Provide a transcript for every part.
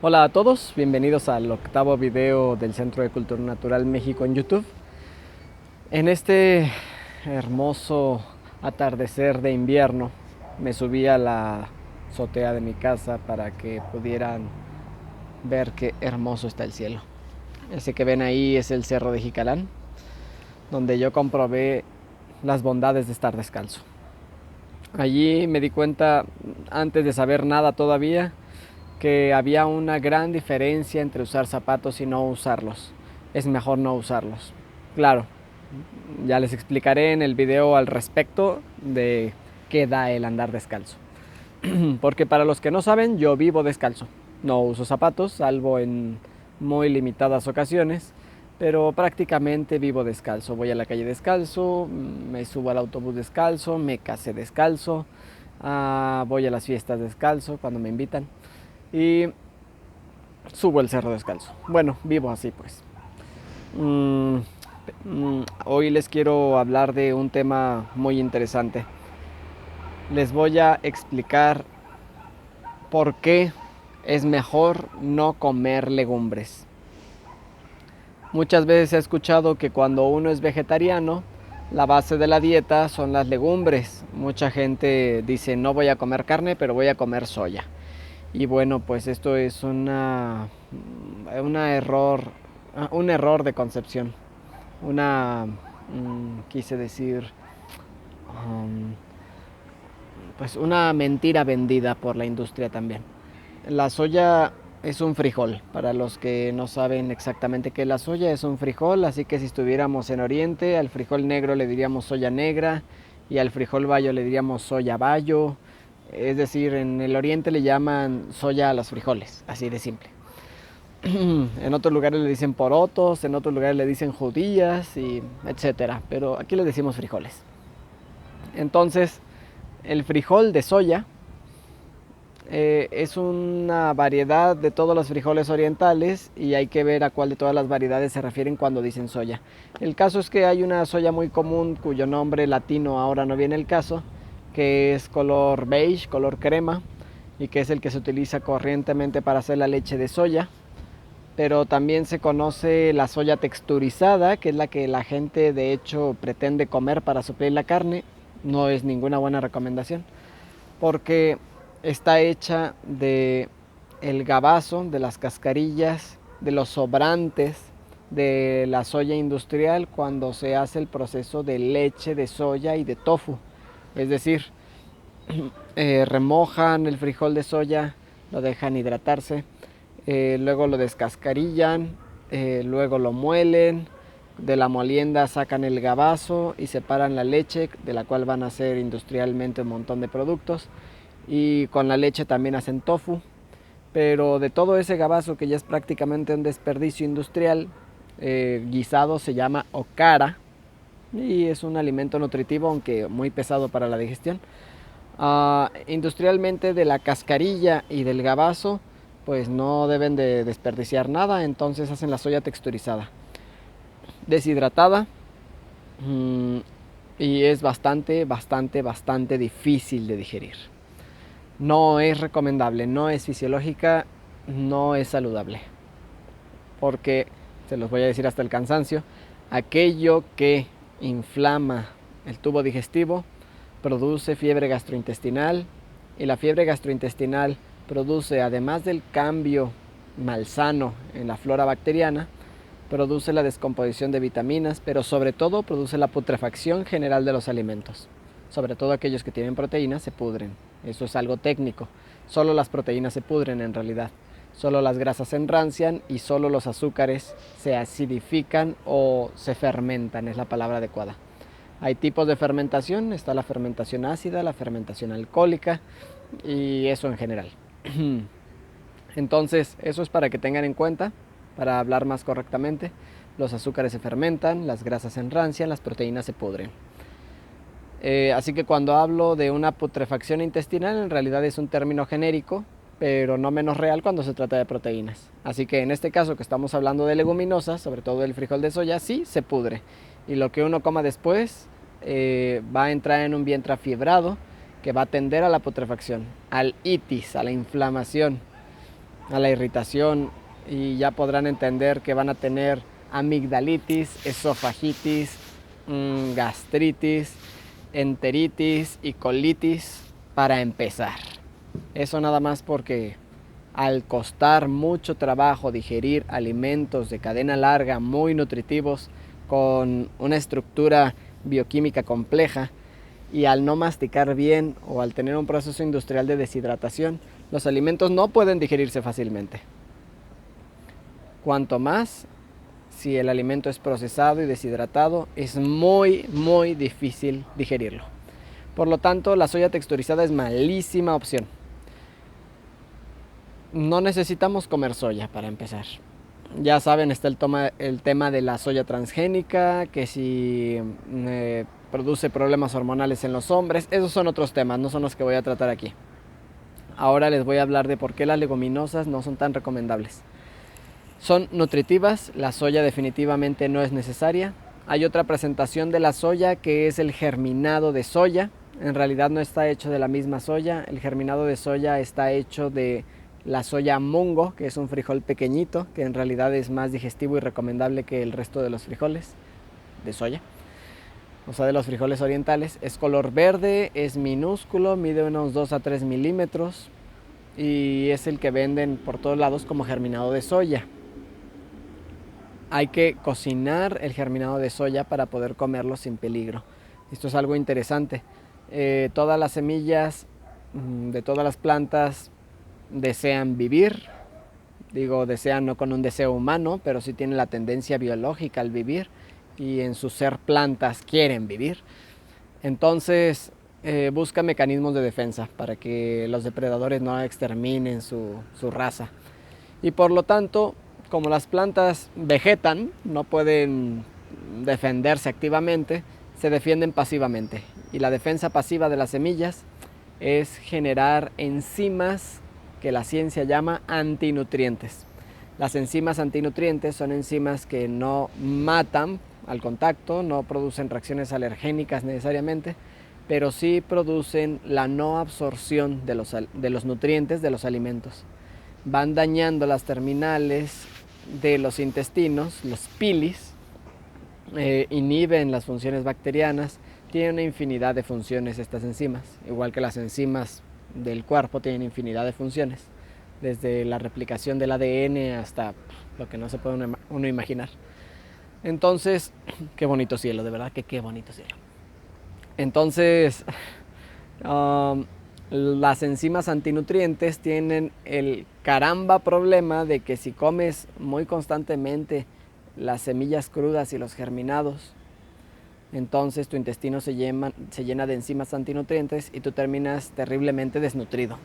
Hola a todos, bienvenidos al octavo video del Centro de Cultura Natural México en YouTube. En este hermoso atardecer de invierno me subí a la azotea de mi casa para que pudieran ver qué hermoso está el cielo. Ese que ven ahí es el Cerro de Jicalán, donde yo comprobé las bondades de estar descalzo. Allí me di cuenta, antes de saber nada todavía, que había una gran diferencia entre usar zapatos y no usarlos. Es mejor no usarlos. Claro, ya les explicaré en el video al respecto de qué da el andar descalzo. Porque para los que no saben, yo vivo descalzo. No uso zapatos, salvo en muy limitadas ocasiones, pero prácticamente vivo descalzo. Voy a la calle descalzo, me subo al autobús descalzo, me casé descalzo, voy a las fiestas descalzo cuando me invitan y subo el cerro descalzo. Bueno, vivo así pues. Hoy les quiero hablar de un tema muy interesante. Les voy a explicar por qué es mejor no comer legumbres. Muchas veces he escuchado que cuando uno es vegetariano, la base de la dieta son las legumbres. Mucha gente dice no voy a comer carne, pero voy a comer soya. Y bueno, pues esto es un error de concepción. Quise decir, pues una mentira vendida por la industria también. La soya es un frijol. Para los que no saben exactamente qué es la soya, es un frijol. Así que si estuviéramos en Oriente, al frijol negro le diríamos soya negra y al frijol bayo le diríamos soya bayo. Es decir, en el Oriente le llaman soya a los frijoles, así de simple. En otros lugares le dicen porotos, en otros lugares le dicen judías y etcétera, pero aquí le decimos frijoles. Entonces, el frijol de soya es una variedad de todos los frijoles orientales y hay que ver a cuál de todas las variedades se refieren cuando dicen soya. El caso es que hay una soya muy común cuyo nombre latino ahora no viene el caso, que es color beige, color crema, y que es el que se utiliza corrientemente para hacer la leche de soya. Pero también se conoce la soya texturizada, que es la que la gente de hecho pretende comer para suplir la carne. No es ninguna buena recomendación, porque está hecha de el gabazo, de las cascarillas, de los sobrantes de la soya industrial cuando se hace el proceso de leche de soya y de tofu. Es decir, remojan el frijol de soya, lo dejan hidratarse, luego lo descascarillan, luego lo muelen, de la molienda sacan el gabazo y separan la leche, de la cual van a hacer industrialmente un montón de productos, y con la leche también hacen tofu. Pero de todo ese gabazo, que ya es prácticamente un desperdicio industrial, guisado, se llama okara y es un alimento nutritivo, aunque muy pesado para la digestión. Industrialmente, de la cascarilla y del gabazo pues no deben de desperdiciar nada, entonces hacen la soya texturizada, deshidratada, y es bastante difícil de digerir. No es recomendable, no es fisiológica, no es saludable, porque, se los voy a decir hasta el cansancio, aquello que inflama el tubo digestivo produce fiebre gastrointestinal, y la fiebre gastrointestinal produce, además del cambio malsano en la flora bacteriana, produce la descomposición de vitaminas, pero sobre todo produce la putrefacción general de los alimentos. Sobre todo aquellos que tienen proteínas se pudren. Eso es algo técnico. Solo las proteínas se pudren en realidad. Solo las grasas se enrancian y solo los azúcares se acidifican o se fermentan, es la palabra adecuada. Hay tipos de fermentación, está la fermentación ácida, la fermentación alcohólica y eso en general. Entonces, eso es para que tengan en cuenta, para hablar más correctamente. Los azúcares se fermentan, las grasas se enrancian, las proteínas se pudren. Así que cuando hablo de una putrefacción intestinal, en realidad es un término genérico, pero no menos real cuando se trata de proteínas. Así que en este caso que estamos hablando de leguminosas, sobre todo el frijol de soya, sí se pudre. Y lo que uno coma después va a entrar en un vientre afiebrado que va a tender a la putrefacción, al itis, a la inflamación. a la irritación, y ya podrán entender que van a tener amigdalitis, esofagitis, gastritis, enteritis y colitis para empezar. Eso nada más porque al costar mucho trabajo digerir alimentos de cadena larga muy nutritivos con una estructura bioquímica compleja, y al no masticar bien o al tener un proceso industrial de deshidratación, los alimentos no pueden digerirse fácilmente. Cuanto más si el alimento es procesado y deshidratado, es muy difícil digerirlo. Por lo tanto, la soya texturizada es malísima opción. No necesitamos comer soya para empezar. Ya saben, está el tema de la soya transgénica, que si produce problemas hormonales en los hombres. Esos son otros temas, no son los que voy a tratar aquí. Ahora les voy a hablar de por qué las leguminosas no son tan recomendables. Son nutritivas, la soya definitivamente no es necesaria. Hay otra presentación de la soya que es el germinado de soya. En realidad no está hecho de la misma soya. El germinado de soya está hecho de la soya mungo, que es un frijol pequeñito, que en realidad es más digestivo y recomendable que el resto de los frijoles de soya, o sea, de los frijoles orientales. Es color verde, es minúsculo, mide unos 2 a 3 milímetros y es el que venden por todos lados como germinado de soya. Hay que cocinar el germinado de soya para poder comerlo sin peligro. Esto es algo interesante. Todas las semillas de todas las plantas desean vivir. Digo, desean no con un deseo humano, pero sí tienen la tendencia biológica al vivir, y en su ser plantas quieren vivir. Entonces busca mecanismos de defensa para que los depredadores no exterminen su raza. Y por lo tanto, como las plantas vegetan, no pueden defenderse activamente, se defienden pasivamente. Y la defensa pasiva de las semillas es generar enzimas que la ciencia llama antinutrientes. Las enzimas antinutrientes son enzimas que no matan al contacto, no producen reacciones alergénicas necesariamente, pero sí producen la no absorción de los nutrientes de los alimentos. Van dañando las terminales de los intestinos, los pilis, inhiben las funciones bacterianas. Tienen una infinidad de funciones estas enzimas, igual que las enzimas del cuerpo tienen infinidad de funciones, desde la replicación del ADN hasta lo que no se puede uno imaginar. Entonces, qué bonito cielo, de verdad que qué bonito cielo. Entonces, las enzimas antinutrientes tienen el caramba problema de que si comes muy constantemente las semillas crudas y los germinados, entonces tu intestino se llena de enzimas antinutrientes y tú terminas terriblemente desnutrido.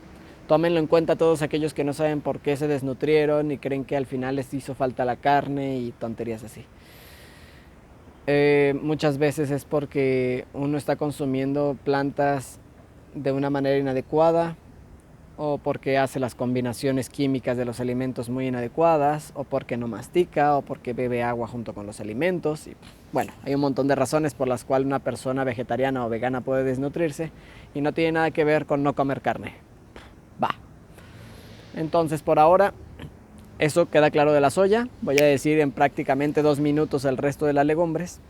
Tómenlo en cuenta todos aquellos que no saben por qué se desnutrieron y creen que al final les hizo falta la carne y tonterías así. Muchas veces es porque uno está consumiendo plantas de una manera inadecuada, o porque hace las combinaciones químicas de los alimentos muy inadecuadas, o porque no mastica, o porque bebe agua junto con los alimentos. Y bueno, hay un montón de razones por las cuales una persona vegetariana o vegana puede desnutrirse, y no tiene nada que ver con no comer carne. Va. Entonces, por ahora, eso queda claro de la soya. Voy a decir en prácticamente 2 minutos el resto de las legumbres.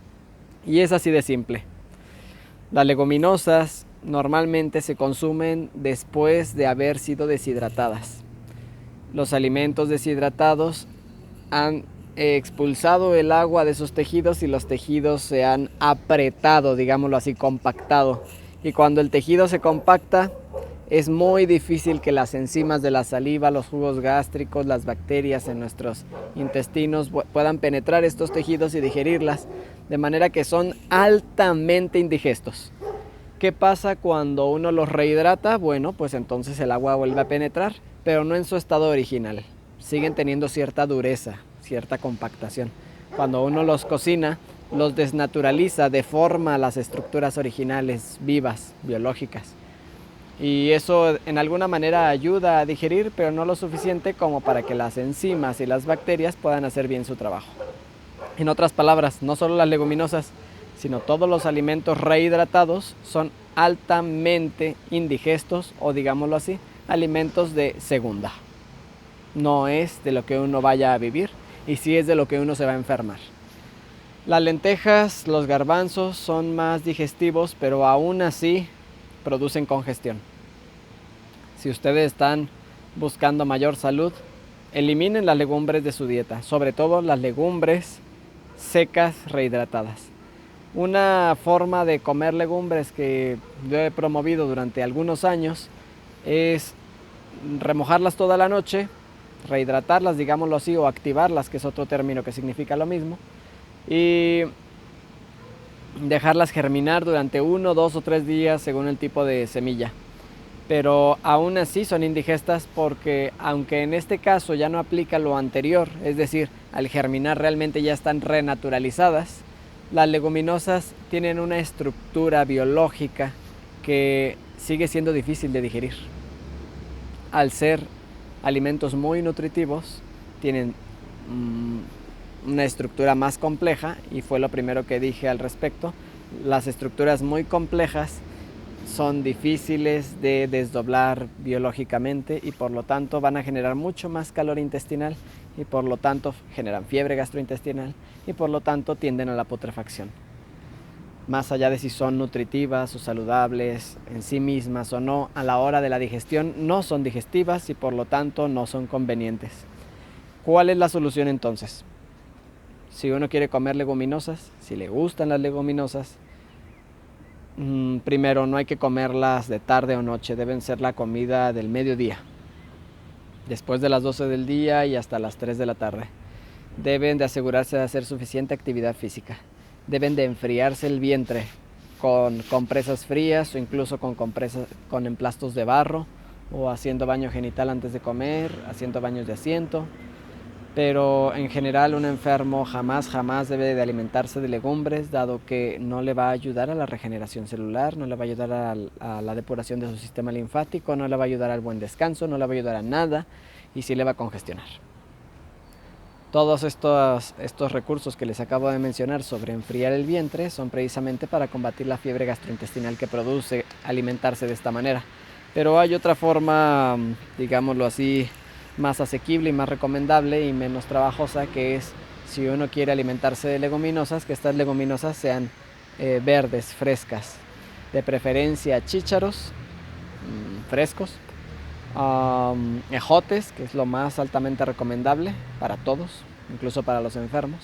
Y es así de simple. Las leguminosas normalmente se consumen después de haber sido deshidratadas. Los alimentos deshidratados han expulsado el agua de esos tejidos y los tejidos se han apretado, digámoslo así, compactado. Y cuando el tejido se compacta, es muy difícil que las enzimas de la saliva, los jugos gástricos, las bacterias en nuestros intestinos puedan penetrar estos tejidos y digerirlas, de manera que son altamente indigestos. ¿Qué pasa cuando uno los rehidrata? Bueno, pues entonces el agua vuelve a penetrar, pero no en su estado original. Siguen teniendo cierta dureza, cierta compactación. Cuando uno los cocina, los desnaturaliza, deforma las estructuras originales, vivas, biológicas. Y eso en alguna manera ayuda a digerir, pero no lo suficiente como para que las enzimas y las bacterias puedan hacer bien su trabajo. En otras palabras, no solo las leguminosas, sino todos los alimentos rehidratados son altamente indigestos, o digámoslo así, alimentos de segunda. no es de lo que uno vaya a vivir y sí es de lo que uno se va a enfermar. Las lentejas, los garbanzos son más digestivos, pero aún así producen congestión. Si ustedes están buscando mayor salud, eliminen las legumbres de su dieta, sobre todo las legumbres secas rehidratadas. Una forma de comer legumbres que yo he promovido durante algunos años es remojarlas toda la noche, rehidratarlas, digámoslo así, o activarlas, que es otro término que significa lo mismo, y dejarlas germinar durante 1, 2 o 3 días según el tipo de semilla. Pero aún así son indigestas porque aunque en este caso ya no aplica lo anterior, es decir, al germinar realmente ya están renaturalizadas, las leguminosas tienen una estructura biológica que sigue siendo difícil de digerir. Al ser alimentos muy nutritivos, tienen una estructura más compleja y fue lo primero que dije al respecto. Las estructuras muy complejas son difíciles de desdoblar biológicamente y por lo tanto van a generar mucho más calor intestinal y por lo tanto generan fiebre gastrointestinal y por lo tanto tienden a la putrefacción. Más allá de si son nutritivas o saludables en sí mismas o no, a la hora de la digestión no son digestivas y por lo tanto no son convenientes. ¿Cuál es la solución entonces? Si uno quiere comer leguminosas, si le gustan las leguminosas, primero, no hay que comerlas de tarde o noche, deben ser la comida del mediodía, después de las 12 del día y hasta las 3 de la tarde. Deben de asegurarse de hacer suficiente actividad física. Deben de enfriarse el vientre con compresas frías o incluso con emplastos de barro o haciendo baño genital antes de comer, haciendo baños de asiento. Pero en general un enfermo jamás debe de alimentarse de legumbres, dado que no le va a ayudar a la regeneración celular, no le va a ayudar a la depuración de su sistema linfático, no le va a ayudar al buen descanso, no le va a ayudar a nada y sí le va a congestionar. Todos estos recursos que les acabo de mencionar sobre enfriar el vientre son precisamente para combatir la fiebre gastrointestinal que produce alimentarse de esta manera. Pero hay otra forma, digámoslo así, más asequible y más recomendable y menos trabajosa, que es si uno quiere alimentarse de leguminosas, que estas leguminosas sean verdes, frescas, de preferencia chícharos frescos, ejotes, que es lo más altamente recomendable para todos, incluso para los enfermos,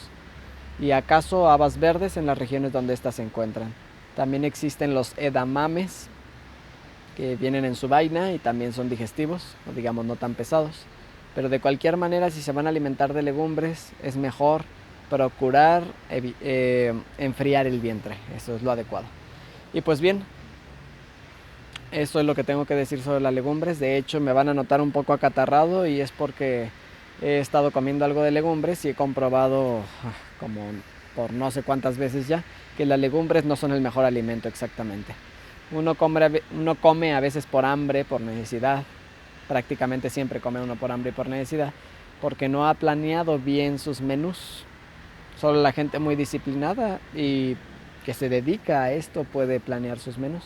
y acaso habas verdes en las regiones donde éstas se encuentran. También existen los edamames, que vienen en su vaina y también son digestivos, o digamos no tan pesados. Pero de cualquier manera, si se van a alimentar de legumbres, es mejor procurar enfriar el vientre. Eso es lo adecuado. Y pues bien, eso es lo que tengo que decir sobre las legumbres. De hecho, me van a notar un poco acatarrado y es porque he estado comiendo algo de legumbres y he comprobado, como por no sé cuántas veces ya, que las legumbres no son el mejor alimento exactamente. Uno come a veces por hambre, por necesidad. Prácticamente siempre come uno por hambre y por necesidad, porque no ha planeado bien sus menús. Solo la gente muy disciplinada y que se dedica a esto puede planear sus menús.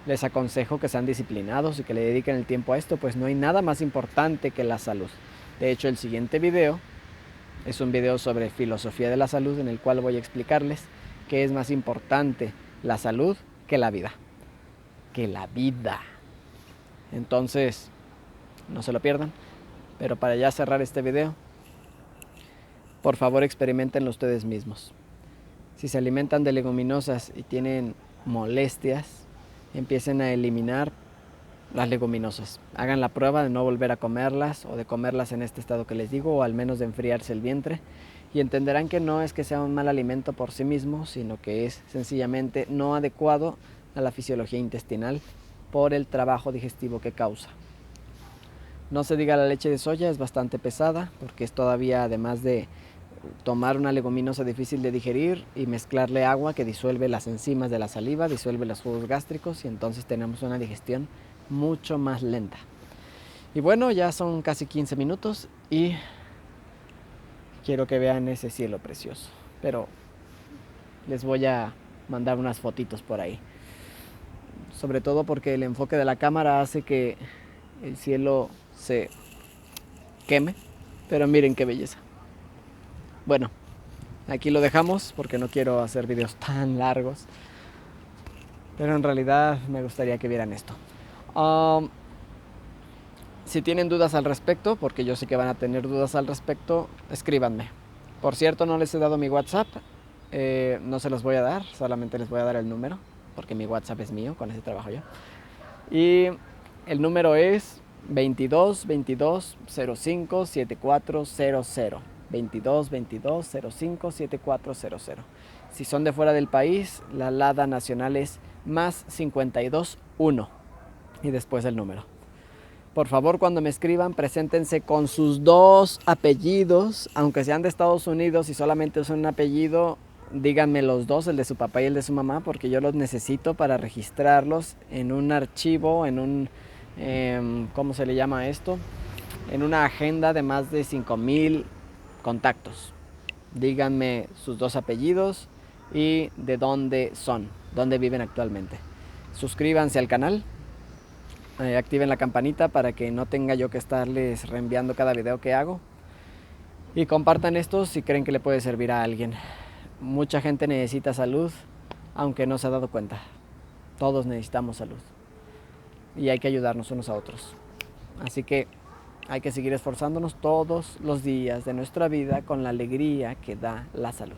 Les aconsejo que sean disciplinados y que le dediquen el tiempo a esto, pues no hay nada más importante que la salud. De hecho, el siguiente video es un video sobre filosofía de la salud, en el cual voy a explicarles que es más importante la salud que la vida. Que la vida. Entonces, no se lo pierdan. Pero para ya cerrar este video, por favor experimentenlo ustedes mismos. Si se alimentan de leguminosas y tienen molestias, empiecen a eliminar las leguminosas. Hagan la prueba de no volver a comerlas o de comerlas en este estado que les digo, o al menos de enfriarse el vientre, y entenderán que no es que sea un mal alimento por sí mismo, sino que es sencillamente no adecuado a la fisiología intestinal por el trabajo digestivo que causa. No se diga la leche de soya, es bastante pesada porque es todavía, además de tomar una leguminosa difícil de digerir y mezclarle agua que disuelve las enzimas de la saliva, disuelve los jugos gástricos y entonces tenemos una digestión mucho más lenta. Y bueno, ya son casi 15 minutos y quiero que vean ese cielo precioso, pero les voy a mandar unas fotitos por ahí, sobre todo porque el enfoque de la cámara hace que el cielo se queme, pero miren qué belleza. Bueno, aquí lo dejamos porque no quiero hacer videos tan largos, pero en realidad me gustaría que vieran esto. Si tienen dudas al respecto, porque yo sé que van a tener dudas al respecto, escríbanme. Por cierto, no les he dado mi WhatsApp, no se los voy a dar, solamente les voy a dar el número, porque mi WhatsApp es mío, con ese trabajo yo. Y el número es 22 22 05 7400. 22 22 05 7400. Si son de fuera del país, la LADA nacional es más 52 1 y después el número. Por favor, cuando me escriban, preséntense con sus 2 apellidos, aunque sean de Estados Unidos y solamente usen un apellido, díganme los 2, el de su papá y el de su mamá, porque yo los necesito para registrarlos en un archivo, en un, ¿cómo se le llama esto? En una agenda de más de 5000 contactos. Díganme sus 2 apellidos y de dónde son, dónde viven actualmente. Suscríbanse al canal. Activen la campanita para que no tenga yo que estarles reenviando cada video que hago. Y compartan esto si creen que le puede servir a alguien. Mucha gente necesita salud, aunque no se ha dado cuenta. Todos necesitamos salud. Y hay que ayudarnos unos a otros. Así que hay que seguir esforzándonos todos los días de nuestra vida con la alegría que da la salud.